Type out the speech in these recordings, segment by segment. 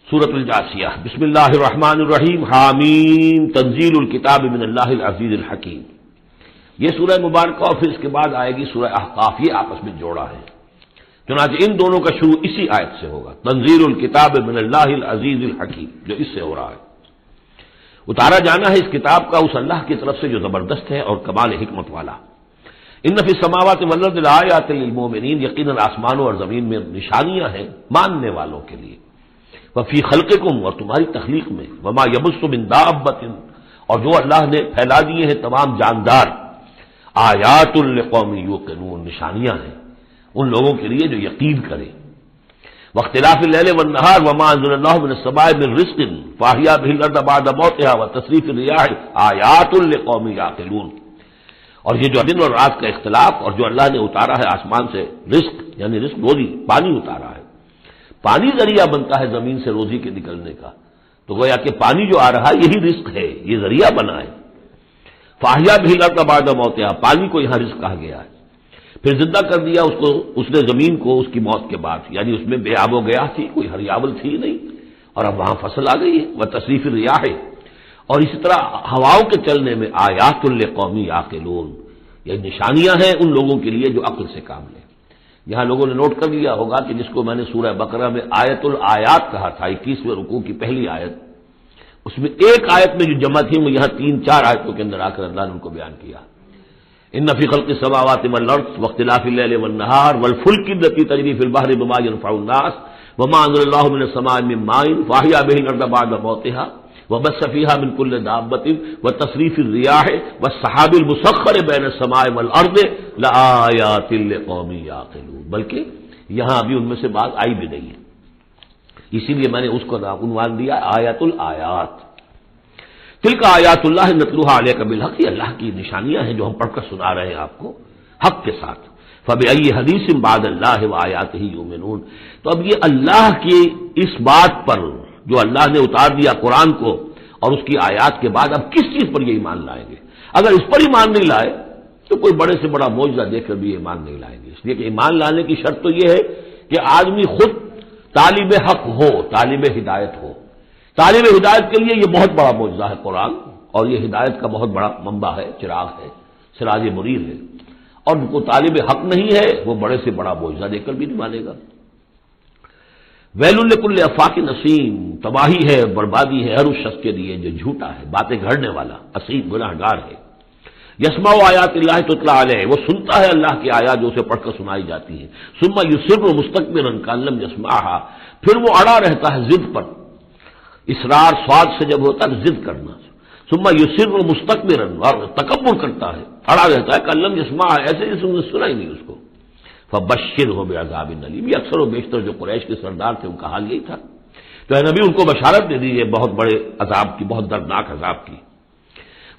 سورۃ الجاثیہ بسم اللہ الرحمن الرحیم حامیم تنزیل الکتاب من اللہ العزیز الحکیم. یہ سورہ مبارکہ اور پھر اس کے بعد آئے گی سورہ احقاف، یہ آپس میں جوڑا ہے. چنانچہ ان دونوں کا شروع اسی آیت سے ہوگا، تنزیل الکتاب من اللہ العزیز الحکیم، جو اس سے ہو رہا ہے. اتارا جانا ہے اس کتاب کا اس اللہ کی طرف سے جو زبردست ہے اور کمال حکمت والا. ان فی السماوات والارض لآیات للمؤمنین، یقیناً آسمانوں اور زمین میں نشانیاں ہیں ماننے والوں کے لیے. وفی خلقکم، اور تمہاری تخلیق میں. وما یبث من دابۃ، اور جو اللہ نے پھیلا دیے ہیں تمام جاندار. آیات لقوم یوقنون، نشانیاں ہیں ان لوگوں کے لیے جو یقین کریں. واختلاف اللیل والنہار وما انزل اللہ من السماء من رزق فاحیا به الارض بعد موتها وتصریف الرياح آیات لقوم یعقلون. اور یہ جو دن اور رات کا اختلاف، اور جو اللہ نے اتارا ہے آسمان سے رزق، یعنی رزق روزی، پانی اتارا ہے. پانی ذریعہ بنتا ہے زمین سے روزی کے نکلنے کا، تو گویا کہ پانی جو آ رہا ہے یہی رزق ہے، یہ ذریعہ بنا ہے. فاحیا به الارض بعد موتها، پانی کو یہاں رزق کہا گیا ہے. پھر زندہ کر دیا اس کو، اس نے زمین کو اس کی موت کے بعد، یعنی اس میں بے آب و گیا تھی، کوئی ہریاول تھی نہیں، اور اب وہاں فصل آ گئی ہے. وتصریف الرياح، اور اسی طرح ہواؤں کے چلنے میں آیات لقوم یعقلون، یہ نشانیاں ہیں ان لوگوں کے لیے جو عقل سے کام لیں. یہاں لوگوں نے نوٹ کر لیا ہوگا کہ جس کو میں نے سورہ بقرہ میں آیت الآیات کہا تھا، 21ویں رکوع کی پہلی آیت، اس میں ایک آیت میں جو جمع تھی وہ یہاں 3-4 آیتوں کے اندر آ کر اللہ نے ان کو بیان کیا. ان فی خلق السماوات والارض واختلاف اللیل والنہار والفلک التی تجری فی البحر بما ينفع الناس وما انزل اللہ من السماء من ماء فاحیا به الارض بعد موتها وبث فيها من كل دابة وتصريف الرياح والسحاب المسخر بين السماء والارض لآیات لقوم یعقلون. بلکہ یہاں ابھی ان میں سے بات آئی بھی نہیں ہے، اسی لیے میں نے اس کو عنوان دیا آیات الآیات. تلک آیات اللہ نتلوها علیک بالحق، یہ اللہ کی نشانیاں ہیں جو ہم پڑھ کر سنا رہے ہیں آپ کو حق کے ساتھ. فبأی حدیث بعد اللہ وآیاتہ یؤمنون. تو اب یہ اللہ کی اس بات پر جو اللہ نے اتار دیا قرآن کو اور اس کی آیات کے بعد اب کس چیز پر یہ ایمان لائیں گے؟ اگر اس پر ایمان نہیں لائے تو کوئی بڑے سے بڑا معجزہ دیکھ کر بھی ایمان نہیں لائیں گے. اس لیے کہ ایمان لانے کی شرط تو یہ ہے کہ آدمی خود طالب حق ہو، طالب ہدایت ہو. طالب ہدایت کے لیے یہ بہت بڑا معجزہ ہے قرآن، اور یہ ہدایت کا بہت بڑا منبع ہے، چراغ ہے، سراج منیر ہے. اور کو طالب حق نہیں ہے وہ بڑے سے بڑا معجزہ دیکھ کر بھی نہیں مانے گا. ویل لکل افاک نسیم، تباہی ہے، بربادی ہے ہر اس شخص کے لیے جو جھوٹا ہے، باتیں گھڑنے والا، اسیم گناہ گار ہے. یسمع آیات اللہ تتلی علیہ، وہ سنتا ہے اللہ کی آیات جو اسے پڑھ کر سنائی جاتی ہیں. ثم یصر مستکبرا کأن لم یسمعها، پھر وہ اڑا رہتا ہے ضد پر. اصرار سواد سے جب ہوتا ہے ضد کرنا. ثم یصر مستکبرا، اور تکبر کرتا ہے، اڑا رہتا ہے کأن لم یسمعها، ایسے جیسے انہوں نے سنا ہی نہیں اس کو. فبشرہ بعذاب الیم، یہ اکثر و بیشتر جو قریش کے سردار تھے ان کا حال یہی تھا. تو اے نبی ان کو بشارت دے دیجیے بہت بڑے عذاب کی، بہت دردناک عذاب کی.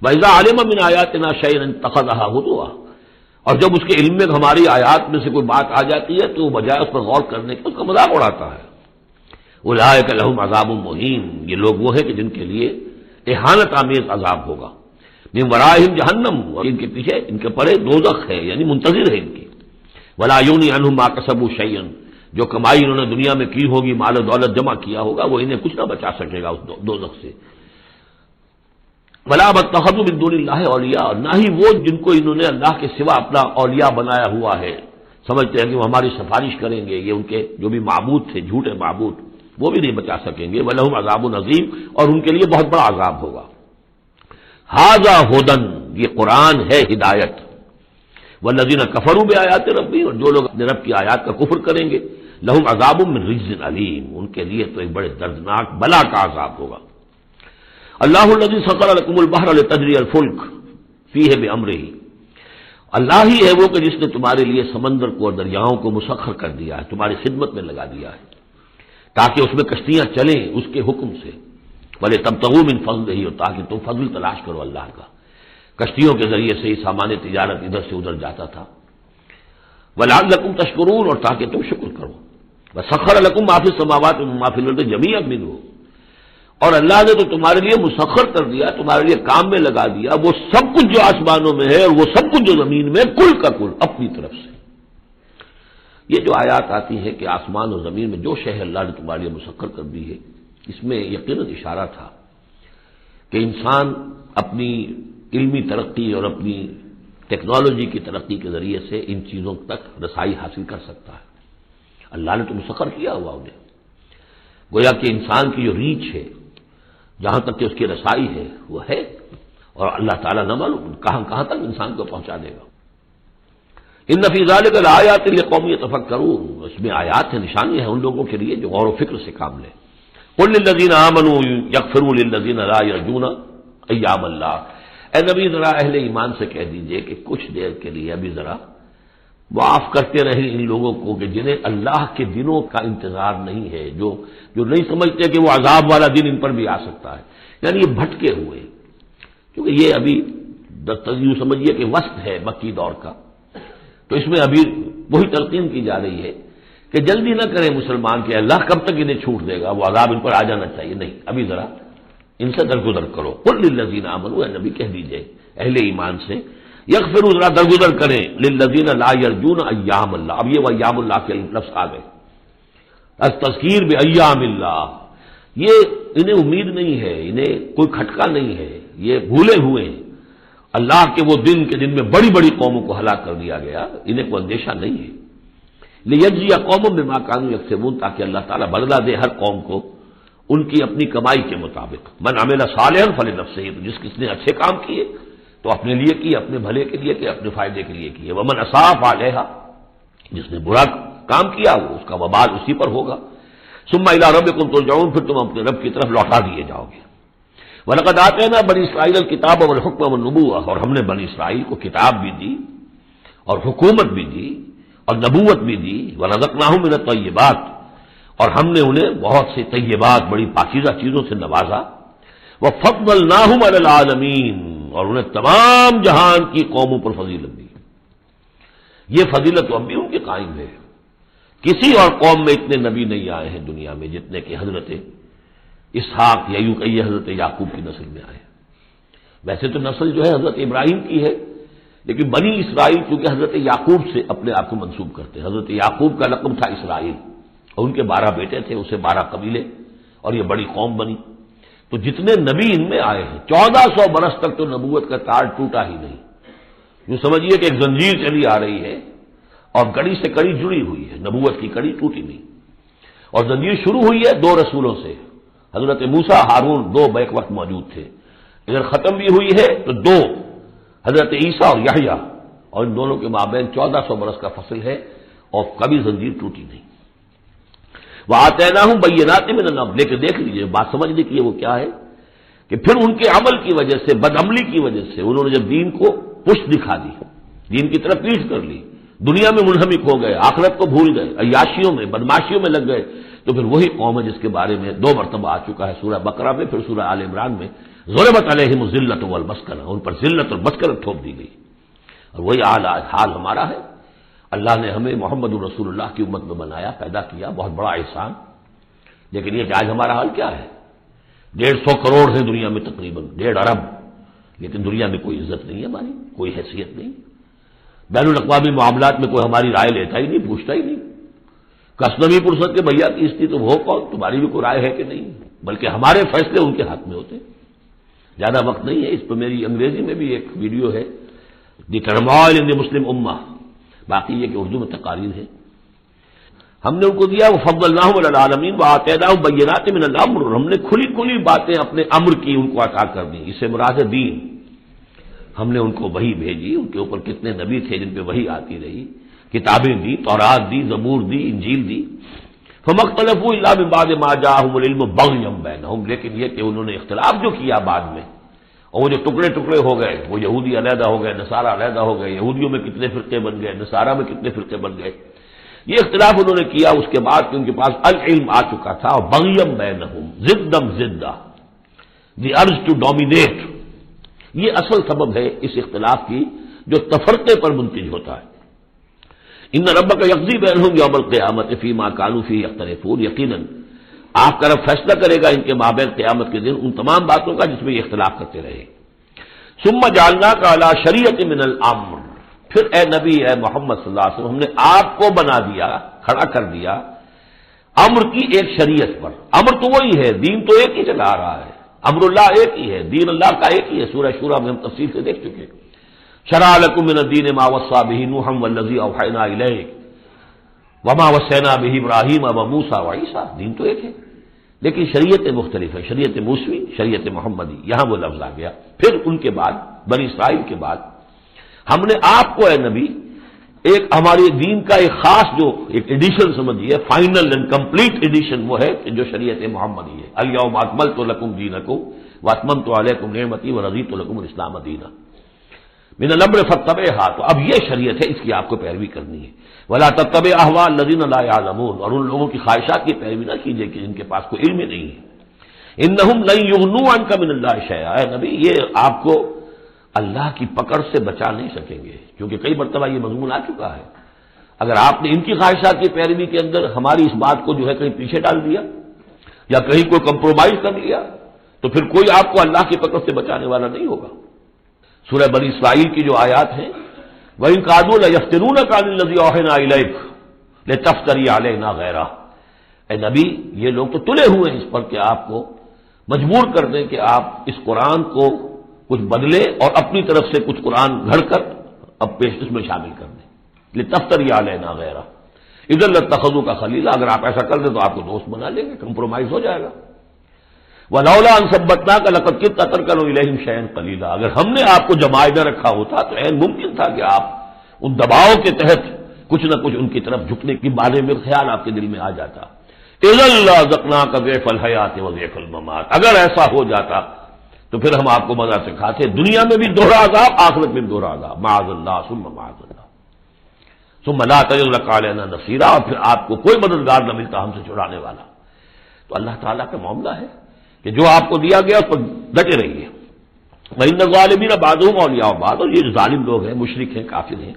وَإِذَا عَلِمَ مِنْ آیَاتِنَا شَيْئًا اتَّخَذَهَا هُزُوًا، اور جب اس کے علم میں ہماری آیات میں سے کوئی بات آ جاتی ہے تو وہ بجائے اس پر غور کرنے کے اس کا مذاق اڑاتا ہے. اولئک لہم عذاب مہین، یہ لوگ وہ ہیں کہ جن کے لیے اہانت آمیز عذاب ہوگا. من ورائہم جہنم، اور ان کے پیچھے ان کے پرے دوزخ ہے، یعنی منتظر ہے ان کی. ولا یغنی عنہم ما کسبوا شیئا، جو کمائی انہوں نے دنیا میں کی ہوگی، مال و دولت جمع کیا ہوگا، وہ انہیں کچھ نہ بچا سکے گا اس دوزخ سے. ولا اتخذوا من دون اللہ اولیاء، اور نہ ہی وہ جن کو انہوں نے اللہ کے سوا اپنا اولیاء بنایا ہوا ہے، سمجھتے ہیں کہ وہ ہماری سفارش کریں گے. یہ ان کے جو بھی معبود تھے، جھوٹے معبود، وہ بھی نہیں بچا سکیں گے. ولہم عذاب عظیم، اور ان کے لیے بہت بڑا عذاب ہوگا. ھذا ھدی، یہ قرآن ہے ہدایت. والذین کفروا بآیات ربہم، اور جو لوگ اپنے رب کی آیات کا کفر کریں گے، لہم عذاب من رجز علیم، ان کے لیے تو ایک بڑے دردناک بلا کا عذاب ہوگا. اللہ الذی سخر لکم البحر لتجری الفلک فیہ بامرہ، اللہ ہی ہے وہ کہ جس نے تمہارے لیے سمندر کو اور دریاؤں کو مسخر کر دیا ہے، تمہاری خدمت میں لگا دیا ہے تاکہ اس میں کشتیاں چلیں اس کے حکم سے. ولتبتغوا من فضلہ، اور تاکہ تم فضل تلاش کرو اللہ کا. کشتیوں کے ذریعے سے ہی سامان تجارت ادھر سے ادھر جاتا تھا. وَلَعَلَّكُمْ تَشْكُرُونَ، اور تاکہ تم شکر کرو. وَسَخَّرَ لَكُم مَّا فِي السَّمَاوَاتِ وَمَّا فِي الْأَرْضِ جَمِيعًا مِّنْهُ، اور اللہ نے تو تمہارے لیے مسخر کر دیا، تمہارے لیے کام میں لگا دیا وہ سب کچھ جو آسمانوں میں ہے اور وہ سب کچھ جو زمین میں، کل کا کل اپنی طرف سے. یہ جو آیات آتی ہے کہ آسمان اور زمین میں جو شے اللہ نے تمہارے لیے مسخر کر دی ہے اس میں یقیناً اشارہ تھا کہ انسان اپنی علمی ترقی اور اپنی ٹیکنالوجی کی ترقی کے ذریعے سے ان چیزوں تک رسائی حاصل کر سکتا ہے. اللہ نے تو مسخر کیا ہوا انہیں. گویا کہ انسان کی جو ریچ ہے، جہاں تک کہ اس کی رسائی ہے وہ ہے، اور اللہ تعالیٰ نہ معلوم کہاں کہاں تک انسان کو پہنچا دے گا. ان فی ذلک لآیات لقوم یتفکرون، اس میں آیات ہیں، نشانی ہیں ان لوگوں کے لیے جو غور و فکر سے کام لیں. قل للذین آمنوا یغفروا للذین لا یرجون ایام اللہ، اے نبی ذرا اہل ایمان سے کہہ دیجئے کہ کچھ دیر کے لیے ابھی ذرا معاف کرتے رہیں ان لوگوں کو کہ جنہیں اللہ کے دنوں کا انتظار نہیں ہے، جو نہیں سمجھتے کہ وہ عذاب والا دن ان پر بھی آ سکتا ہے. یعنی یہ بھٹکے ہوئے، کیونکہ یہ ابھی یوں سمجھیے کہ وسط ہے مکی دور کا، تو اس میں ابھی وہی تلقین کی جا رہی ہے کہ جلدی نہ کریں مسلمان کہ اللہ کب تک انہیں چھوٹ دے گا، وہ عذاب ان پر آ جانا چاہیے. نہیں، ابھی ذرا ان سے درگزر کرو. قل للذین آمنوا، اے نبی کہہ دیجئے اہل ایمان سے، یغفروا ذرا درگزر کریں، للذین لا یرجون ایام اللہ. اب یہ وہ ایام اللہ کے لفظ آ گئے، التذکیر بایام اللہ. یہ انہیں امید نہیں ہے، انہیں کوئی کھٹکا نہیں ہے، یہ بھولے ہوئے ہیں اللہ کے وہ دن کے جن میں بڑی بڑی قوموں کو ہلاک کر دیا گیا، انہیں کوئی اندیشہ نہیں ہے. لیجزی قوم بما کانوا یکسبون، تاکہ اللہ تعالیٰ بدلہ دے ہر قوم کو ان کی اپنی کمائی کے مطابق. من عمل صالحا فلنفسہ، تو جس کس نے اچھے کام کیے تو اپنے لیے کیے، اپنے بھلے کے لیے کیے، اپنے فائدے کے لیے کیے. ومن اساء فعلیہا، جس نے برا کام کیا وہ اس کا وبال اسی پر ہوگا. ثم الی ربکم ترجعون، پھر تم اپنے رب کی طرف لوٹا دیے جاؤ گے. وَلَقَدْ آتَيْنَا بَنِي إِسْرَائِيلَ الْكِتَابَ وَالْحُكْمَ وَالنُّبُوَّةَ، اور ہم نے بنی اسرائیل کو کتاب بھی دی اور حکومت بھی دی اور نبوت بھی دی. وَرَزَقْنَاهُم مِّنَ الطَّيِّبَاتِ، اور ہم نے انہیں بہت سے طیبات، بڑی پاکیزہ چیزوں سے نوازا. وَفَضَّلْنَاهُمْ عَلَى الْعَالَمِينَ، اور انہیں تمام جہان کی قوموں پر فضیلت دی. یہ فضیلت تو اب بھی ان کی قائم ہے. کسی اور قوم میں اتنے نبی نہیں آئے ہیں دنیا میں جتنے کہ حضرت اسحاق یا یوں کہیے حضرت یعقوب کی نسل میں آئے. ویسے تو نسل جو ہے حضرت ابراہیم کی ہے، لیکن بنی اسرائیل چونکہ حضرت یعقوب سے اپنے آپ کو منسوب کرتے ہیں. حضرت یعقوب کا لقب تھا اسرائیل، اور ان کے 12 بیٹے تھے، اسے 12 قبیلے، اور یہ بڑی قوم بنی. تو جتنے نبی ان میں آئے ہیں 1400 برس تک تو نبوت کا تار ٹوٹا ہی نہیں. یوں سمجھیے کہ ایک زنجیر چلی آ رہی ہے اور کڑی سے کڑی جڑی ہوئی ہے، نبوت کی کڑی ٹوٹی نہیں. اور زنجیر شروع ہوئی ہے 2 رسولوں سے، حضرت موسیٰ ہارون 2 بیک وقت موجود تھے. اگر ختم بھی ہوئی ہے تو 2 حضرت عیسیٰ اور یحییٰ، اور ان دونوں کے مابین 1400 برس کا فصل ہے اور کبھی زنجیر ٹوٹی نہیں. وَآتَيْنَاهُمْ بَيِّنَاتٍ مِّنَ الْأَمْرِ، لیکن دیکھ لیجیے بات سمجھنے کی وہ کیا ہے کہ پھر ان کے عمل کی وجہ سے، بدعملی کی وجہ سے، انہوں نے جب دین کو پشت دکھا دی، دین کی طرف پیٹ کر لی، دنیا میں منہمک ہو گئے، آخرت کو بھول گئے، عیاشیوں میں بدماشیوں میں لگ گئے، تو پھر وہی قوم ہے جس کے بارے میں 2 مرتبہ آ چکا ہے سورہ بقرہ میں، پھر سورہ آل عمران میں، ضربت علیہم الذلۃ والمسکنہ، ان پر ذلت اور مسکنت تھوپ دی گئی. اور وہی حال ہمارا ہے. اللہ نے ہمیں محمد رسول اللہ کی امت میں بنایا، پیدا کیا، بہت بڑا احسان. لیکن یہ کہ آج ہمارا حال کیا ہے؟ 150 کروڑ ہیں دنیا میں، تقریباً 1.5 ارب، لیکن دنیا میں کوئی عزت نہیں ہے ہماری، کوئی حیثیت نہیں. بین الاقوامی معاملات میں کوئی ہماری رائے لیتا ہی نہیں، پوچھتا ہی نہیں. کسنوی پرسد کے بھیا کی تھی تو وہ کون، تمہاری بھی کوئی رائے ہے کہ نہیں، بلکہ ہمارے فیصلے ان کے ہاتھ میں ہوتے. زیادہ وقت نہیں ہے اس پہ، میری انگریزی میں بھی ایک ویڈیو ہے، دی ٹرموائل ان دی مسلم امہ، باقی یہ کہ اردو میں تقاریر ہے. ہم نے ان کو دیا وہ فضلناہم علی العالمین وآتیناہم بینات من الامر، ہم نے کھلی کھلی باتیں اپنے امر کی ان کو عطا کر دی. اس سے مراد ہے دین. ہم نے ان کو وحی بھیجی، ان کے اوپر کتنے نبی تھے جن پہ وحی آتی رہی، کتابیں دی، تورات دی، زبور دی، انجیل دی. فما اختلفوا الا من بعد ما جاءهم العلم بغیا بینہم، لیکن یہ کہ انہوں نے اختلاف جو کیا بعد میں، اور وہ جو ٹکڑے ٹکڑے ہو گئے، وہ یہودی علیحدہ ہو گئے، نصارہ علیحدہ ہو گئے، یہودیوں میں کتنے فرقے بن گئے، نصارہ میں کتنے فرقے بن گئے، یہ اختلاف انہوں نے کیا اس کے بعد کہ ان کے پاس العلم آ چکا تھا. اور بغیم بینہم، ضدم ضدہ، دی ارج ٹو ڈومینیٹ، یہ اصل سبب ہے اس اختلاف کی جو تفرقے پر منتج ہوتا ہے. ان ربک یقضی بینہم یوم القیامت فیما کانوا فیہ یختلفون، یقیناً آپ کا رب فیصلہ کرے گا ان کے مابین قیامت کے دن ان تمام باتوں کا جس میں یہ اختلاف کرتے رہے. ثم جعلناک علی شریعۃ من الامر، پھر اے نبی، اے محمد صلی اللہ علیہ وسلم، ہم نے آپ کو بنا دیا، کھڑا کر دیا امر کی ایک شریعت پر. امر تو وہی ہے، دین تو ایک ہی چلا آ رہا ہے، امر اللہ ایک ہی ہے، دین اللہ کا ایک ہی ہے. سورہ شورى میں ہم تفصیل سے دیکھ چکے. شرع لكم من الدين ما وصى به نوحا والذي اوحينا اليك وما وصينا به ابراهيم وموسى وعيسى. دین تو ایک ہے لیکن شریعت مختلف ہے، شریعت موسوی، شریعت محمدی. یہاں وہ لفظ آ گیا. پھر ان کے بعد بنی اسرائیل کے بعد ہم نے آپ کو اے نبی ایک ہماری دین کا ایک خاص جو ایک ایڈیشن سمجھیے، فائنل اینڈ کمپلیٹ ایڈیشن وہ ہے کہ جو شریعت محمدی ہے. الیوم اکملت لکم دینکم واتممت علیکم نعمتی ورضیت لکم الاسلام دینا من الامر فاتبعها. تو اب یہ شریعت ہے، اس کی آپ کو پیروی کرنی ہے. ولا تتبع اهواء الذین لا يعلمون. اور ان لوگوں کی خواہشات کی پیروی نہ کیجیے کہ جن کے پاس کوئی علم نہیں ہے. انہم لن یغنوا عنک من اللہ شیئا. اے نبی یہ آپ کو اللہ کی پکڑ سے بچا نہیں سکیں گے، کیونکہ کئی مرتبہ یہ مضمون آ چکا ہے. اگر آپ نے ان کی خواہشات کی پیروی کے اندر ہماری اس بات کو جو ہے کہیں پیچھے ڈال دیا یا کہیں کوئی کمپرومائز کر لیا تو پھر کوئی آپ کو اللہ کی پکڑ سے بچانے والا نہیں ہوگا. سورہ بنی اسرائیل کی جو آیات ہیں، وَإِن كَادُوا لَيَفْتِنُونَكَ عَنِ الَّذِي أَوْحَيْنَا إِلَيْكَ لِتَفْتَرِيَ عَلَيْنَا غَيْرَهُ. اے نبی یہ لوگ تو تلے ہوئے ہیں اس پر کہ آپ کو مجبور کر دیں کہ آپ اس قرآن کو کچھ بدلے اور اپنی طرف سے کچھ قرآن گھڑ کر اب پیش اس میں شامل کر دیں. لِتَفْتَرِيَ عَلَيْنَا غَيْرَهُ اِذًا لَاتَّخَذُوكَ خَلِيلًا. اگر آپ ایسا کر دیں تو آپ کو دوست بنا لیں گے، کمپرومائز ہو جائے گا. وَلَوْلَا أَن ثَبَّتْنَاكَ لَقَدْ كِدتَّ تَرْكَنُ إِلَيْهِمْ شَيْئًا قَلِيلًا. اگر ہم نے آپ کو جمائے نہ رکھا ہوتا تو عین ممکن تھا کہ آپ ان دباؤ کے تحت کچھ نہ کچھ ان کی طرف جھکنے کے بارے میں خیال آپ کے دل میں آ جاتا. إِذًا لَأَذَقْنَاكَ ضِعْفَ الْحَيَاةِ وَضِعْفَ الْمَمَاتِ. اگر ایسا ہو جاتا تو پھر ہم آپ کو مزہ سکھاتے، دنیا میں بھی دوہرا عذاب، آخرت میں بھی دوہرا عذاب. معاذ اللہ ثم معاذ اللہ ثم لا تجد لك علينا نصيرا. اور پھر آپ کو کوئی مددگار نہ ملتا ہم سے چھڑانے والا. تو اللہ تعالیٰ کا معاملہ ہے کہ جو آپ کو دیا گیا اس پر ڈٹے رہیے. وَإِنَّ الظَّالِمِينَ بَعْضُهُمْ أَوْلِيَاءُ بَعْضٍ. اور یہ جو ظالم لوگ ہیں، مشرک ہیں، کافر ہیں،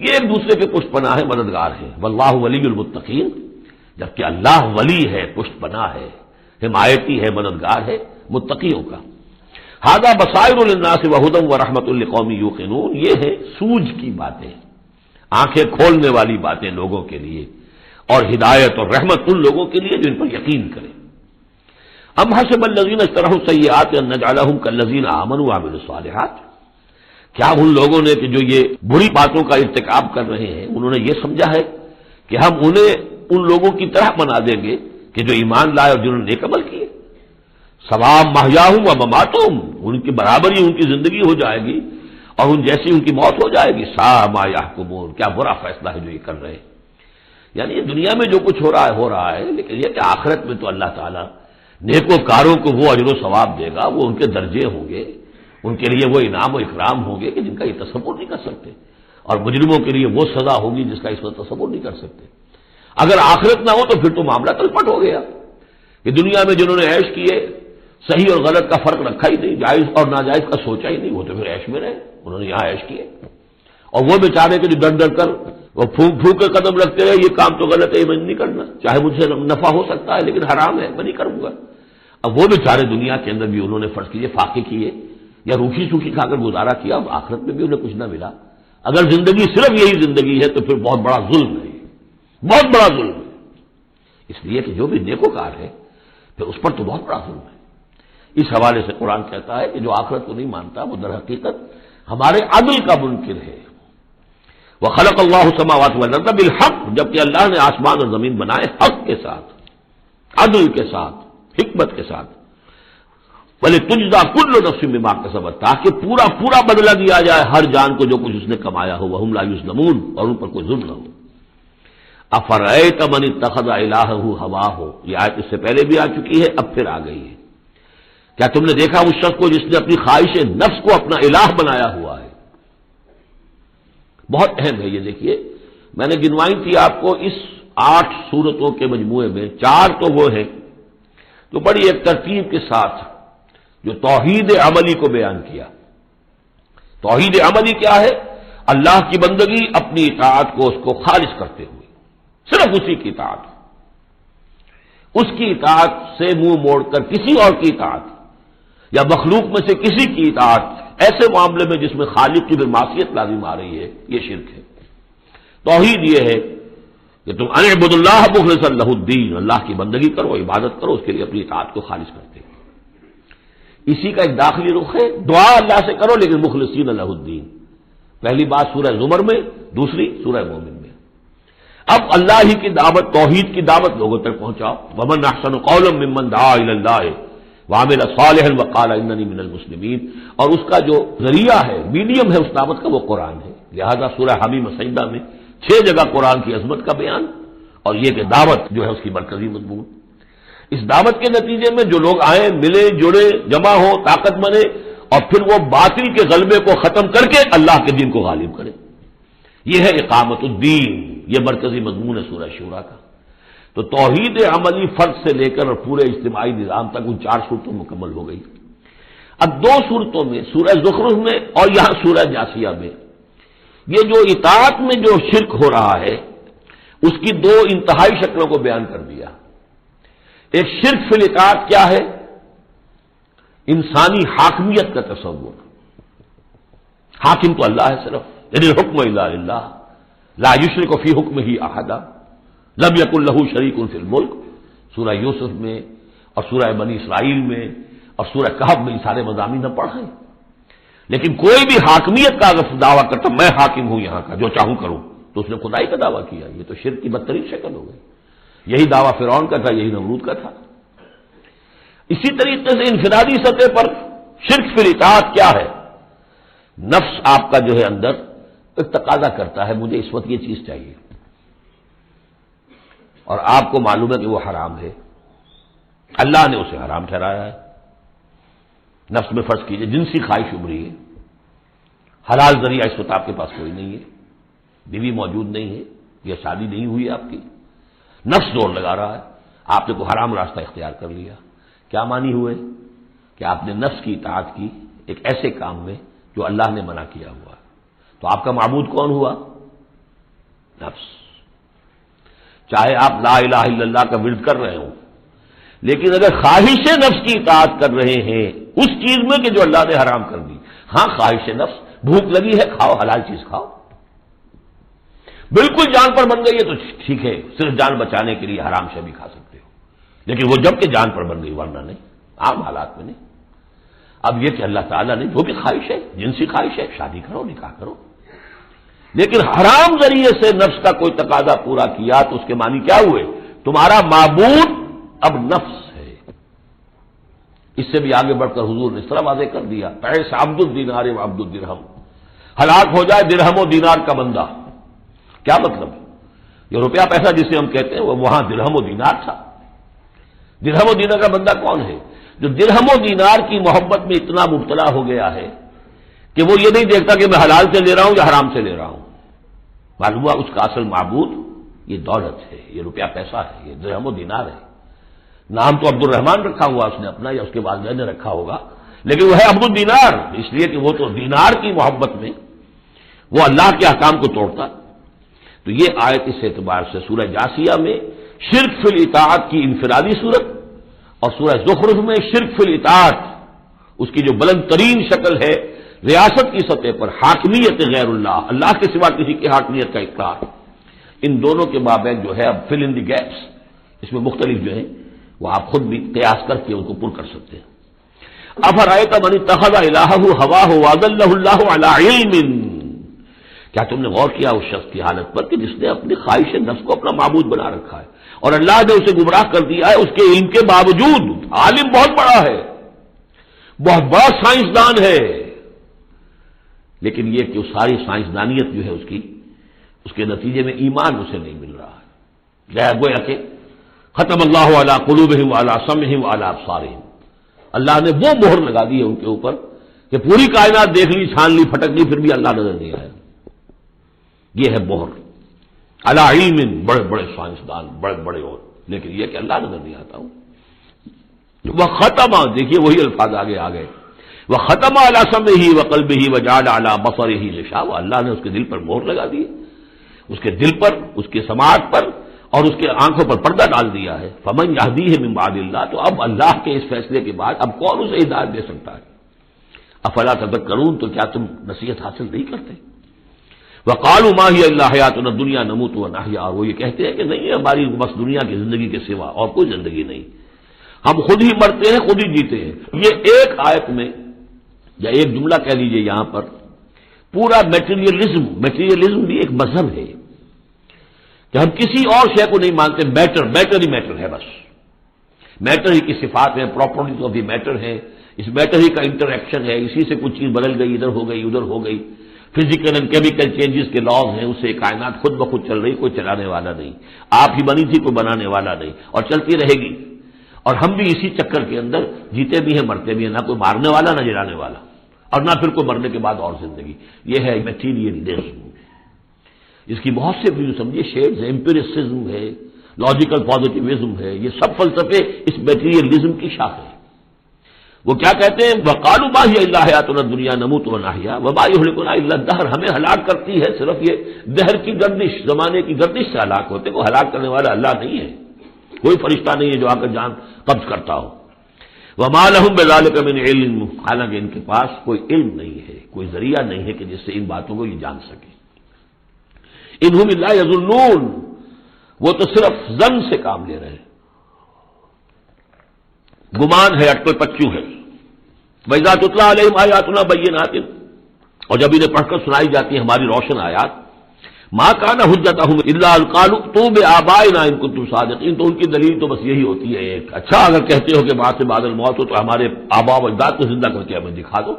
یہ ایک دوسرے کے پشت پناہ ہے، مددگار ہیں. وَاللَّهُ وَلِيُّ الْمُتَّقِينَ. جبکہ اللہ ولی ہے، پشت پناہ ہے، حمایتی ہے، مددگار ہے متقیوں کا. ھذا بصائر للناس وہدی ورحمۃ لقوم یوقنون. یہ ہے سوجھ کی باتیں، آنکھیں کھولنے والی باتیں لوگوں کے لیے، اور ہدایت اور رحمت ان لوگوں کے لیے جو ان پر یقین کریں. ام حسب الذین اجترحوا السیئات ان نجعلہم کالذین آمنوا وعملوا الصالحات. کیا ان لوگوں نے کہ جو یہ بری باتوں کا ارتکاب کر رہے ہیں، انہوں نے یہ سمجھا ہے کہ ہم انہیں ان لوگوں کی طرح بنا دیں گے کہ جو ایمان لائے اور جنہوں نے نیک عمل کیے. سواء محیاہم و مماتہم. ان کی برابری ان کی زندگی ہو جائے گی اور ان جیسی ان کی موت ہو جائے گی. ساء ما یحکمون. کیا برا فیصلہ ہے جو یہ کر رہے ہیں. یعنی یہ دنیا میں جو کچھ ہو رہا ہے لیکن یہ کہ آخرت میں تو اللہ تعالیٰ نیکوکاروں کو وہ اجر و ثواب دے گا، وہ ان کے درجے ہوں گے، ان کے لیے وہ انعام و اکرام ہوں گے کہ جن کا یہ تصور نہیں کر سکتے، اور مجرموں کے لیے وہ سزا ہوگی جس کا اس وقت تصور نہیں کر سکتے. اگر آخرت نہ ہو تو پھر تو معاملہ تلپٹ ہو گیا کہ دنیا میں جنہوں نے عیش کیے، صحیح اور غلط کا فرق رکھا ہی نہیں، جائز اور ناجائز کا سوچا ہی نہیں، وہ تو پھر عیش میں رہے. انہوں نے یہاں عیش کیے. اور وہ بیچارے کہ جو ڈر ڈر کر وہ پھونک پھونک کے قدم رکھتے رہے، یہ کام تو غلط ہے، یہ میں نہیں کرنا، چاہے مجھ سے نفع ہو سکتا ہے لیکن حرام ہے، میں نہیں کروں گا. اب وہ بیچارے دنیا کے اندر بھی انہوں نے فرض کیجیے فاقے کیے یا روکھی سوکھی کھا کر گزارا کیا، اب آخرت میں بھی انہیں کچھ نہ ملا. اگر زندگی صرف یہی زندگی ہے تو پھر بہت بڑا ظلم ہے، بہت بڑا ظلم ہے. اس لیے کہ جو بھی نیکوکار ہے پھر اس پر تو بہت بڑا ظلم ہے. اس حوالے سے قرآن کہتا ہے کہ جو آخرت کو نہیں مانتا وہ در حقیقت ہمارے عدل کا منکر ہے. وَخَلَقَ اللَّهُ السَّمَاوَاتِ وَالْأَرْضَ بِالْحَقِّ. جبکہ اللہ نے آسمان اور زمین بنائے حق کے ساتھ، عدل کے ساتھ، حکمت کے ساتھ. وَلِتُجْزَىٰ كُلُّ نَفْسٍ بِمَا كَسَبَتْ. تاکہ پورا پورا بدلہ دیا جائے ہر جان کو جو کچھ اس نے کمایا ہو. وَهُمْ لَا يُظْلَمُونَ. اور ان پر کوئی ظلم نہ ہو. أَفَرَأَيْتَ مَنِ اتَّخَذَ إِلَٰهَهُ هَوَاهُ. یہ آیت اس سے پہلے بھی آ چکی ہے، اب پھر آ گئی ہے. کیا تم نے دیکھا اس شخص کو جس نے اپنی خواہش نفس کو اپنا الہ بنایا ہوا ہے. بہت اہم ہے یہ. دیکھیے میں نے گنوائی تھی آپ کو اس 8 صورتوں کے مجموعے میں 4 تو وہ ہیں جو بڑی ایک ترتیب کے ساتھ جو توحید عملی کو بیان کیا. توحید عملی کیا ہے؟ اللہ کی بندگی اپنی اطاعت کو اس کو خالص کرتے ہوئے، صرف اسی کی اطاعت، اس کی اطاعت سے منہ موڑ کر کسی اور کی اطاعت یا مخلوق میں سے کسی کی اطاعت ایسے معاملے میں جس میں خالق کی بھی معصیت لازم آ رہی ہے، یہ شرک ہے. توحید یہ ہے کہ تم ان اعبدوا اللہ مخلصا لہ الدین، اللہ کی بندگی کرو، عبادت کرو، اس کے لیے اپنی اطاعت کو خالص کرتے ہیں۔ اسی کا ایک داخلی رخ ہے، دعا اللہ سے کرو لیکن مخلصین لہ الدین۔ پہلی بات سورہ زمر میں، دوسری سورہ مومن میں۔ اب اللہ ہی کی دعوت، توحید کی دعوت لوگوں تک پہنچاؤ۔ ومن احسن قولا ممن دعا الی اللہ وعمل صالحا وقال اننی من المسلمین، اور اس کا جو ذریعہ ہے، میڈیم ہے اس دعوت کا، وہ قرآن ہے۔ لہذا سورہ حمیم سجدہ میں 6 جگہ قرآن کی عظمت کا بیان، اور یہ کہ دعوت جو ہے اس کی مرکزی مضمون۔ اس دعوت کے نتیجے میں جو لوگ آئیں، ملے، جڑے، جمع ہو، طاقت بنے، اور پھر وہ باطل کے غلبے کو ختم کر کے اللہ کے دین کو غالب کرے، یہ ہے اقامت الدین، یہ مرکزی مضمون ہے سورہ شورا کا۔ تو توحید عملی فرد سے لے کر اور پورے اجتماعی نظام تک ان 4 صورتوں مکمل ہو گئی۔ اب 2 صورتوں میں، سورہ زخرف میں اور یہاں سورہ جاسیہ میں، یہ جو اطاعت میں جو شرک ہو رہا ہے اس کی 2 انتہائی شکلوں کو بیان کر دیا۔ ایک شرک فی الاطاعت کیا ہے؟ انسانی حاکمیت کا تصور، حاکم تو اللہ ہے صرف، یعنی الحکم الا للہ لا یشرک فی حکمہ احدا لم یکن لہ شریک فی الملک، سورہ یوسف میں اور سورہ بنی اسرائیل میں اور سورہ کہف میں یہ سارے مضامین نہ پڑھ ہیں۔ لیکن کوئی بھی حاکمیت کا اگر دعویٰ کرتا میں حاکم ہوں یہاں کا، جو چاہوں کروں، تو اس نے خدائی کا دعویٰ کیا، یہ تو شرک کی بدترین شکل ہو گئی۔ یہی دعویٰ فرعون کا تھا، یہی نمرود کا تھا۔ اسی طریقے سے انفرادی سطح پر شرک فی الاطاعت کیا ہے؟ نفس آپ کا جو ہے اندر ایک تقاضا کرتا ہے مجھے اس وقت یہ چیز چاہیے، اور آپ کو معلوم ہے کہ وہ حرام ہے، اللہ نے اسے حرام ٹھہرایا ہے۔ نفس میں فرض کیجئے جنسی خواہش ابھری ہے، حلال ذریعہ اس وقت آپ کے پاس کوئی نہیں ہے، بیوی موجود نہیں ہے یا شادی نہیں ہوئی ہے آپ کی، نفس زور لگا رہا ہے، آپ نے کوئی حرام راستہ اختیار کر لیا۔ کیا مانی ہوئے کہ آپ نے نفس کی اطاعت کی ایک ایسے کام میں جو اللہ نے منع کیا ہوا ہے۔ تو آپ کا معبود کون ہوا؟ نفس۔ چاہے آپ لا الہ الا اللہ کا ورد کر رہے ہوں، لیکن اگر خواہش نفس کی اطاعت کر رہے ہیں اس چیز میں کہ جو اللہ نے حرام کر دی، ہاں خواہش نفس، بھوک لگی ہے کھاؤ، حلال چیز کھاؤ، بالکل جان پر بن گئی ہے تو ٹھیک ہے، صرف جان بچانے کے لیے حرام شے بھی کھا سکتے ہو، لیکن وہ جب کہ جان پر بن گئی، ورنہ نہیں، عام حالات میں نہیں۔ اب یہ کہ اللہ تعالیٰ نے جو بھی خواہش ہے، جنسی خواہش ہے، شادی کرو، نکاح کرو، لیکن حرام ذریعے سے نفس کا کوئی تقاضا پورا کیا تو اس کے معنی کیا ہوئے؟ تمہارا معبود اب نفس ہے۔ اس سے بھی آگے بڑھ کر حضور نے اس طرح واضح کر دیا، ایسا عبد الدینار و عبد الدرہم، ہلاک ہو جائے درہم و دینار کا بندہ۔ کیا مطلب؟ یہ روپیہ پیسہ جسے ہم کہتے ہیں وہ وہاں درہم و دینار تھا۔ درہم و دینار کا بندہ کون ہے؟ جو درہم و دینار کی محبت میں اتنا مبتلا ہو گیا ہے کہ وہ یہ نہیں دیکھتا کہ میں حلال سے لے رہا ہوں یا حرام سے لے رہا ہوں۔ معلوم ہوا اس کا اصل معبود یہ دولت ہے، یہ روپیہ پیسہ ہے، یہ درہم و دینار ہے۔ نام تو عبد الرحمان رکھا ہوا اس نے اپنا یا اس کے والدین نے رکھا ہوگا، لیکن وہ ہے عبد الدینار، اس لیے کہ وہ تو دینار کی محبت میں وہ اللہ کے احکام کو توڑتا۔ تو یہ آیت اس اعتبار سے سورہ جاسیہ میں شرک فی الاطاعت کی انفرادی صورت، اور سورہ زخرف میں شرک فی الاطاعت اس کی جو بلند ترین شکل ہے ریاست کی سطح پر حاکمیت غیر اللہ، اللہ کے سوا کسی کی حاکمیت کا اقرار، ان دونوں کے مابین جو ہے اب فل ان دی گیپس، اس میں مختلف جو ہیں وہ آپ خود بھی قیاس کر کے ان کو پر کر سکتے ہیں۔ افرأیت من اتخذ الہہ ہواہ واضلہ اللہ علی علم، کیا تم نے غور کیا اس شخص کی حالت پر کہ جس نے اپنی خواہش نفس کو اپنا معبود بنا رکھا ہے اور اللہ نے اسے گمراہ کر دیا ہے اس کے علم کے باوجود؟ عالم بہت بڑا ہے، بہت بڑا سائنسدان ہے، لیکن یہ کہ اس ساری سائنسدانیت جو ہے اس کے نتیجے میں ایمان اسے نہیں مل رہا ہے۔ گویا کہ ختم اللہ علی قلوبہم وعلی سمعہم وعلی ابصارہم، اللہ نے وہ مہر لگا دی ہے ان کے اوپر کہ پوری کائنات دیکھ لی، چھان لی، پھٹک لی، پھر بھی اللہ نظر نہیں آیا۔ یہ ہے مہر علی علم، بڑے بڑے سائنسدان، بڑے بڑے اور، لیکن یہ کہ اللہ نظر نہیں آتا ہوں۔ وہ ختم، دیکھیے وہی الفاظ آگے آ گئے، وہ ختم علی سمعہ وقلبہ وجعل علی بصرہ غشاوہ، اللہ نے اس کے دل پر مہر لگا دی، اس کے دل پر، اس کے سماعت پر اور اس کے آنکھوں پر پردہ ڈال دیا ہے۔ فمن یہدیہ من بعد اللہ، تو اب اللہ کے اس فیصلے کے بعد اب کون اسے ہدایت دے سکتا ہے؟ افلا تذکرون، تو کیا تم نصیحت حاصل نہیں کرتے؟ وقالوا ما هي الا حیاتنا الدنیا نموت ونحیا، اور وہ یہ کہتے ہیں کہ نہیں ہماری بس دنیا کی زندگی کے سوا اور کوئی زندگی نہیں، ہم خود ہی مرتے ہیں خود ہی جیتے ہیں۔ یہ ایک آیت میں یا ایک جملہ کہہ لیجئے یہاں پر پورا میٹیریلزم بھی ایک مذہب ہے کہ ہم کسی اور شے کو نہیں مانتے، میٹر ہی میٹر ہے، بس میٹر ہی کی صفات ہے، پراپرٹیز آف دی میٹر ہے، اس میٹر ہی کا انٹریکشن ہے، اسی سے کچھ چیز بدل گئی، ادھر ہو گئی ادھر ہو گئی، فزیکل اینڈ کیمیکل چینجز کے لاز ہیں، اس سے کائنات خود بخود چل رہی، کوئی چلانے والا نہیں، آپ ہی بنی تھی کوئی بنانے والا نہیں، اور چلتی رہے گی، اور ہم بھی اسی چکر کے اندر جیتے بھی ہیں مرتے بھی ہیں، نہ کوئی مارنے والا نہ جلانے والا، اور نہ پھر کوئی مرنے کے بعد اور زندگی۔ یہ ہے میٹیریلزم، اس کی بہت سے بھی سمجھیے شیڈز ہیں، ایمپیریسزم ہے، لاجیکل پازیٹیوزم ہے، یہ سب فلسفے اس میٹیریلزم کی شاخ ہے۔ وہ کیا کہتے ہیں؟ وقالوا ما هي الا حیاتنا الدنیا نموت ونحیا وما يهلكنا الا الدهر، ہمیں ہلاک کرتی ہے صرف یہ دہر کی گردش، زمانے کی گردش سے ہلاک ہوتے، کو ہلاک کرنے والا اللہ نہیں ہے، کوئی فرشتہ نہیں ہے جو آ کر جان قبض کرتا ہو۔ وما لهم بذلك من علم، حالانکہ ان کے پاس کوئی علم نہیں ہے، کوئی ذریعہ نہیں ہے کہ جس سے ان باتوں کو یہ جان سکے۔ انہم الا یظنون، وہ تو صرف ظن سے کام لے رہے ہیں، گمان ہے، اٹپے پچو ہے۔ وَإِذَا تُتْلَىٰ عَلَيْهِمْ آيَاتُنَا بَيِّنَاتٍ، اور جب انہیں پڑھ کر سنائی جاتی ہیں ہماری روشن آیات، مَا كَانَ حُجَّتُهُمْ إِلَّا أَن قَالُوا ائْتُوا بِآبَائِنَا إِن كُنتُمْ صَادِقِينَ، تو ان کی دلیل تو بس یہی ہوتی ہے ایک، اچھا اگر کہتے ہو کہ بعد سے بعد الموت ہو تو ہمارے آباء و اجداد کو زندہ کر کے ہمیں دکھا دو،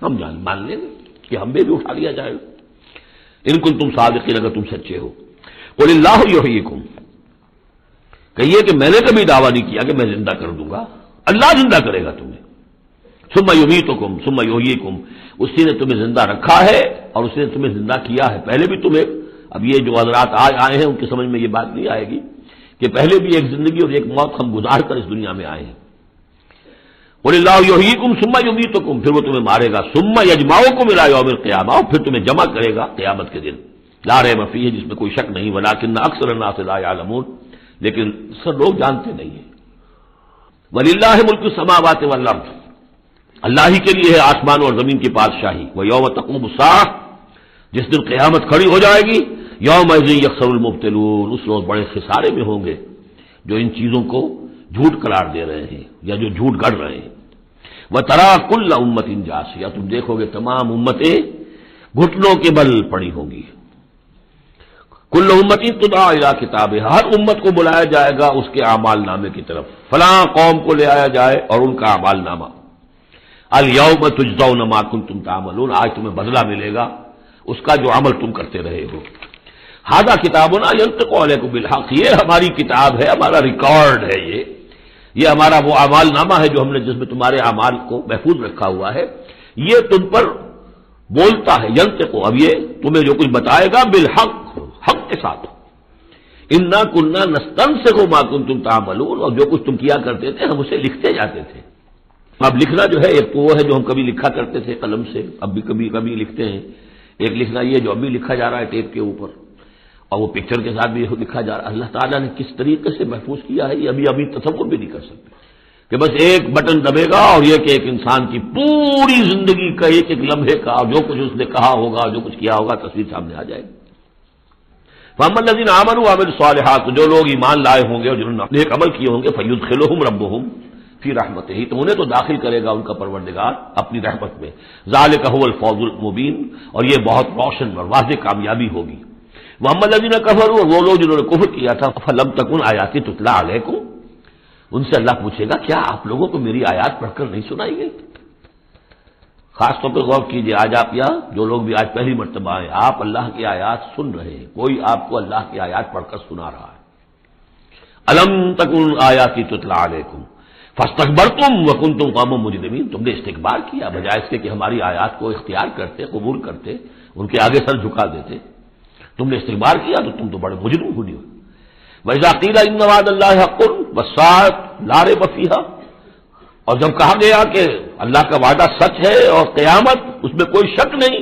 ہم مان لیں گے کہ ہم بھی اٹھا لیا جائے گا، ان کنتم صادقین، اگر تم سچے ہو۔ قُلِ اللَّهُ يُحْيِيكُمْ، کہیے کہ میں نے کبھی دعویٰ نہیں کیا کہ میں زندہ کر دوں گا، اللہ زندہ کرے گا تمہیں۔ ثم یمیتکم ثم یحییکم، اسی نے تمہیں زندہ رکھا ہے اور اسی نے تمہیں زندہ کیا ہے، پہلے بھی تمہیں، اب یہ جو حضرات آج آئے ہیں ان کی سمجھ میں یہ بات نہیں آئے گی کہ پہلے بھی ایک زندگی اور ایک موت ہم گزار کر اس دنیا میں آئے ہیں۔ قل اللہ یحییکم ثم یمیتکم، پھر وہ تمہیں مارے گا، ثم یجمعکم الی یوم القیامہ، اور پھر تمہیں جمع کرے گا قیامت کے دن، لا ریب فیہ، جس میں کوئی شک نہیں، ولکن اکثر الناس لا یعلمون، لیکن سب لوگ جانتے نہیں ہیں۔ وللہ ملک السماوات والارض، اللہ ہی کے لیے ہے آسمان اور زمین کی بادشاہی۔ ویوم تقوم الساعہ، جس دن قیامت کھڑی ہو جائے گی، یومئذ یخسر المبطلون، اس روز بڑے خسارے میں ہوں گے جو ان چیزوں کو جھوٹ قرار دے رہے ہیں یا جو جھوٹ گڑھ رہے ہیں۔ وترى كل امة جاثیہ، تم دیکھو گے تمام امتیں گھٹنوں کے بل پڑی ہوں گی۔ کل امت تدعى الى کتابها، ہر امت کو بلایا جائے گا اس کے اعمال نامے کی طرف، فلاں قوم کو لے آیا جائے اور ان کا اعمال نامہ، الیوم تجزون ما کنتم تعملون، آج تمہیں بدلہ ملے گا اس کا جو عمل تم کرتے رہے ہو۔ ھذا کتابنا ینطق علیکم بالحق، یہ ہماری کتاب ہے، ہمارا ریکارڈ ہے، یہ ہمارا وہ اعمال نامہ ہے جو ہم نے، جس میں تمہارے اعمال کو محفوظ رکھا ہوا ہے، یہ تم پر بولتا ہے، ینطق، اب یہ تمہیں جو کچھ بتائے گا بالحق، حق کے ساتھ۔ انا کنا نستنسخ ما کنتم تعملون، اور جو کچھ تم کیا کرتے تھے ہم اسے لکھتے جاتے تھے۔ اب لکھنا جو ہے ایک تو وہ ہے جو ہم کبھی لکھا کرتے تھے قلم سے، اب بھی کبھی لکھتے ہیں، ایک لکھنا یہ جو ابھی لکھا جا رہا ہے ٹیپ کے اوپر، اور وہ پکچر کے ساتھ بھی لکھا جا رہا ہے۔ اللہ تعالیٰ نے کس طریقے سے محفوظ کیا ہے یہ ابھی تصور بھی نہیں کر سکتے، کہ بس ایک بٹن دبے گا اور یہ کہ ایک انسان کی پوری زندگی کا ایک ایک لمحے کا جو کچھ اس نے کہا ہوگا، جو کچھ کیا ہوگا، تصویر سامنے آ جائے گی۔ فَأَمَّا الَّذِينَ آمَنُوا وَعَمِلُوا الصَّالِحَاتِ، جو لوگ ایمان لائے ہوں گے اور جنہوں نے نیک عمل کیے ہوں گے، فَيُدْخِلُهُمْ رَبُّهُمْ فِي رَحْمَتِهِ، تو انہیں تو داخل کرے گا ان کا پروردگار اپنی رحمت میں۔ ذَلِكَ هُوَ الْفَوْزُ الْمُبِينُ، اور یہ بہت روشن اور واضح کامیابی ہوگی۔ وَأَمَّا الَّذِينَ كَفَرُوا، وہ لوگ جنہوں نے کفر کیا تھا، فَلَمْ تَكُنْ آيَاتِي تُتْلَىٰ عَلَيْكُمْ، ان سے اللہ پوچھے گا کیا آپ لوگوں کو میری آیات پڑھ کر نہیں سنائی گئی؟ خاص طور پہ غور کیجئے، آج آپ یہاں جو لوگ بھی آج پہلی مرتبہ آئے، آپ اللہ کی آیات سن رہے ہیں، کوئی آپ کو اللہ کی آیات پڑھ کر سنا رہا ہے۔ الم تکن آیاتی تتلی علیکم فاستکبرتم وکنتم قوما مجرمین، تم نے استکبار کیا بجائے اس کے کہ ہماری آیات کو اختیار کرتے، قبول کرتے، ان کے آگے سر جھکا دیتے، تم نے استکبار کیا تو تم تو بڑے مجرم ہوئے۔ وَإِذَا قِيلَ إِنَّ وَعْدَ اللَّهِ حَقٌّ وَالسَّاعَةُ لَا رَيْبَ فِيهَا، اور جب کہا گیا کہ اللہ کا وعدہ سچ ہے اور قیامت اس میں کوئی شک نہیں،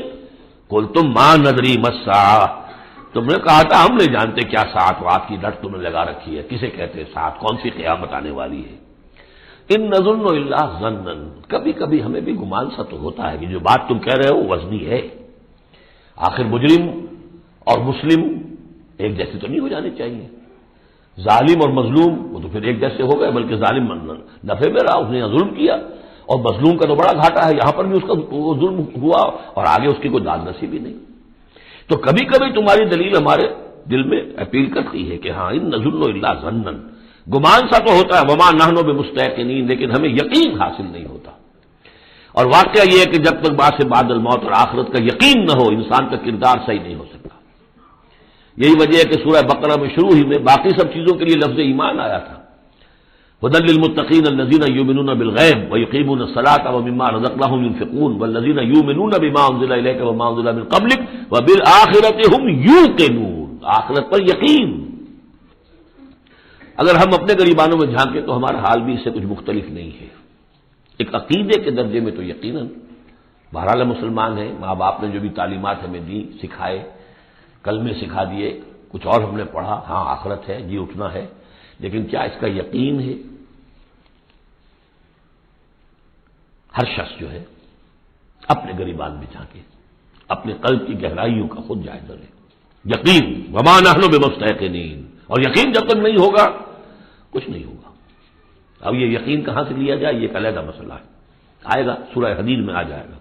قُلْتُم مَا نَدْرِي مَا السَّاعَةُ، تم نے کہا تھا ہم نہیں جانتے کیا ساعت وات کی لٹ تم نے لگا رکھی ہے، کسے کہتے ہیں ساعت، کون سی قیامت آنے والی ہے۔ ان نظن الا ظنا، کبھی کبھی ہمیں بھی گمان سا تو ہوتا ہے کہ جو بات تم کہہ رہے ہو وزنی ہے، آخر مجرم اور مسلم ایک جیسے تو نہیں ہو جانے چاہیے. ظالم اور مظلوم وہ تو پھر ایک جیسے ہو گئے، بلکہ ظالم نفع میں رہا، اس نے ظلم کیا، اور مظلوم کا تو بڑا گھاٹا ہے، یہاں پر بھی اس کا ظلم ہوا اور آگے اس کی کوئی داد نصیبی نہیں. تو کبھی کبھی تمہاری دلیل ہمارے دل میں اپیل کرتی ہے کہ ہاں ان نظن الا ظنن، گمان سا تو ہوتا ہے، وما نحن بمستيقنين، لیکن ہمیں یقین حاصل نہیں ہوتا. اور واقعہ یہ ہے کہ جب تک بعد سے بعد الموت اور آخرت کا یقین نہ ہو، انسان کا کردار صحیح نہیں ہو سکتا. یہی وجہ ہے کہ سورہ بقرہ میں شروع ہی میں باقی سب چیزوں کے لیے لفظ ایمان آیا تھا. هدى للمتقين الذين يؤمنون بالغيب ويقيمون الصلاة ومما رزقناهم ينفقون والذين يؤمنون بما أنزل إليك وما أنزل من قبلك وبالآخرة هم يوقنون. آخرت پر یقین. اگر ہم اپنے غریبانوں میں جھانکیں تو ہمارا حال بھی اس سے کچھ مختلف نہیں ہے. ایک عقیدے کے درجے میں تو یقیناً بہرحال مسلمان ہیں، ماں باپ نے جو بھی تعلیمات ہمیں دی، سکھائے، کلمے سکھا دیے، کچھ اور ہم نے پڑھا، ہاں آخرت ہے، جی اٹھنا ہے، لیکن کیا اس کا یقین ہے؟ ہر شخص جو ہے اپنے غریبان میں جھانکے، اپنے قلب کی گہرائیوں کا خود جائزہ لے. یقین وما نحن بمستيقنين، اور یقین جب تک نہیں ہوگا کچھ نہیں ہوگا. اب یہ یقین کہاں سے لیا جائے، یہ ایک علیحدہ مسئلہ ہے، آئے گا سورہ حدید میں آ جائے گا.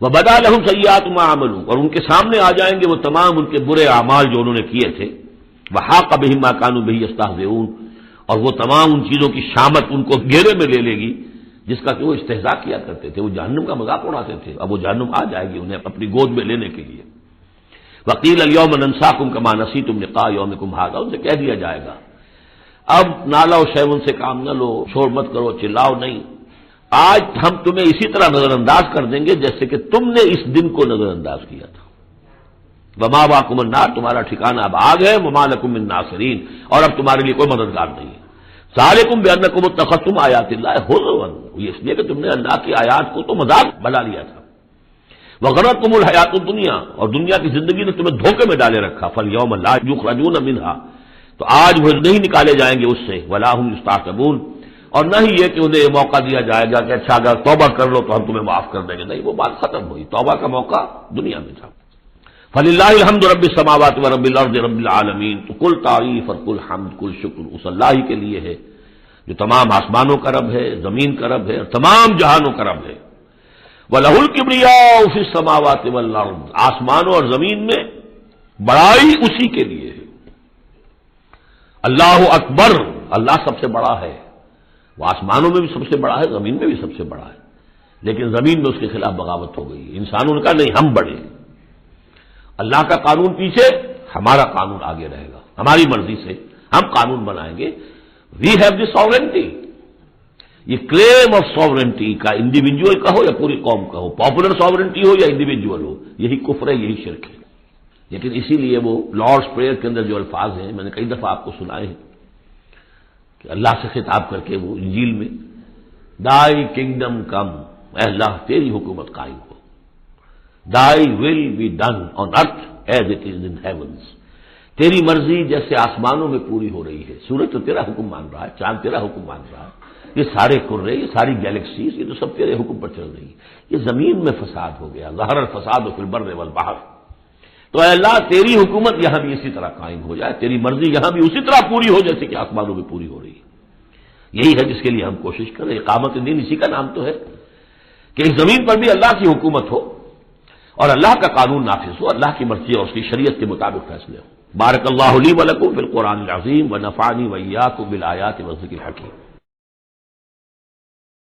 وبدا لهم سیئات ما عملوا، اور ان کے سامنے آ جائیں گے وہ تمام ان کے برے اعمال جو انہوں نے کیے تھے. وحاق بهم ما كانوا به يستهزئون، اور وہ تمام ان چیزوں کی شامت ان کو گھیرے میں لے لے گی جس کا کہ وہ استہزاء کیا کرتے تھے، وہ جہنم کا مذاق اڑاتے تھے. اب وہ جہنم آ جائے گی انہیں اپنی گود میں لینے کے لیے. وقیل اليوم ننساكم كما نسيتم لقاء يومكم هذا، ان سے کہہ دیا جائے گا اب نالا و شیون سے کام نہ لو، شور مت کرو، چلاؤ نہیں، آج ہم تمہیں اسی طرح نظر انداز کر دیں گے جیسے کہ تم نے اس دن کو نظر انداز کیا تھا. ومأواكم النار، تمہارا ٹھکانہ اب آگ ہے. وما لكم من ناصرین، اور اب تمہارے لیے کوئی مددگار نہیں ہے. ذالکم بأنکم اتخذتم آیات اللہ ہزوا، یہ اس لیے کہ تم نے اللہ کی آیات کو تو مذاق بنا لیا تھا. وغرتکم الحیات الدنیا، اور دنیا کی زندگی نے تمہیں دھوکے میں ڈالے رکھا. فالیوم لا یخرجون منها، تو آج وہ نہیں نکالے جائیں گے اس سے. ولا هم یستعتبون، اور نہ ہی یہ کہ انہیں یہ موقع دیا جائے گا کہ اچھا اگر توبہ کر لو تو ہم تمہیں معاف کر دیں گے. نہیں، وہ بات ختم ہوئی، توبہ کا موقع دنیا میں تھا. فللہ الحمد رب السماوات و رب الارض رب العالمین، تو کل تعریف اور کل حمد کل شکر اس اللہ ہی کے لیے ہے جو تمام آسمانوں کا رب ہے، زمین کا رب ہے اور تمام جہانوں کا رب ہے. وَلَهُ الْكِبْرِيَاءُ فِي السَّمَاوَاتِ وَالْأَرْضِ، آسمانوں اور زمین میں بڑائی اسی کے لیے ہے. اللہ اکبر، اللہ سب سے بڑا ہے. وہ آسمانوں میں بھی سب سے بڑا ہے، زمین میں بھی سب سے بڑا ہے، لیکن زمین میں اس کے خلاف بغاوت ہو گئی. انسانوں نے کہا نہیں ہم بڑے، اللہ کا قانون پیچھے، ہمارا قانون آگے رہے گا، ہماری مرضی سے ہم قانون بنائیں گے. We have the sovereignty. یہ کلیم آف ساورنٹی کا انڈیویجول کا ہو یا پوری قوم کا ہو، پاپولر ساورنٹی ہو یا انڈیویجول ہو، یہی کفر ہے، یہی شرک ہے. لیکن اسی لیے وہ لارڈس پریئر کے اندر جو الفاظ ہیں میں نے کئی دفعہ آپ کو سنائے ہیں کہ اللہ سے خطاب کر کے وہ انجیل میں دائی کنگڈم کم، اے اللہ تیری حکومت قائم ہو. Thy will be done on earth as it is in heavens. تیری مرضی جیسے آسمانوں میں پوری ہو رہی ہے. سورج تو تیرا حکم مان رہا ہے، چاند تیرا حکم مان رہا ہے، یہ سارے کرے، یہ ساری گیلیکسیز، یہ تو سب تیرے حکم پر چل رہی ہے. یہ زمین میں فساد ہو گیا، ظہر الفساد فی البر والبحر. تو اے اللہ تیری حکومت یہاں بھی اسی طرح قائم ہو جائے، تیری مرضی یہاں بھی اسی طرح پوری ہو جیسے کہ آسمانوں میں پوری ہو رہی ہے. یہی ہے جس کے لیے ہم کوشش کریں. اقامت دین اسی کا نام تو ہے کہ اس زمین پر بھی اللہ کی حکومت ہو اور اللہ کا قانون نافذ ہو، اللہ کی مرضی اور اس کی شریعت کے مطابق فیصلے ہو. بارک اللہ لی و لکم فی القرآن العظیم و نفعنی و ایاکم بالآیات والذکر الحکیم.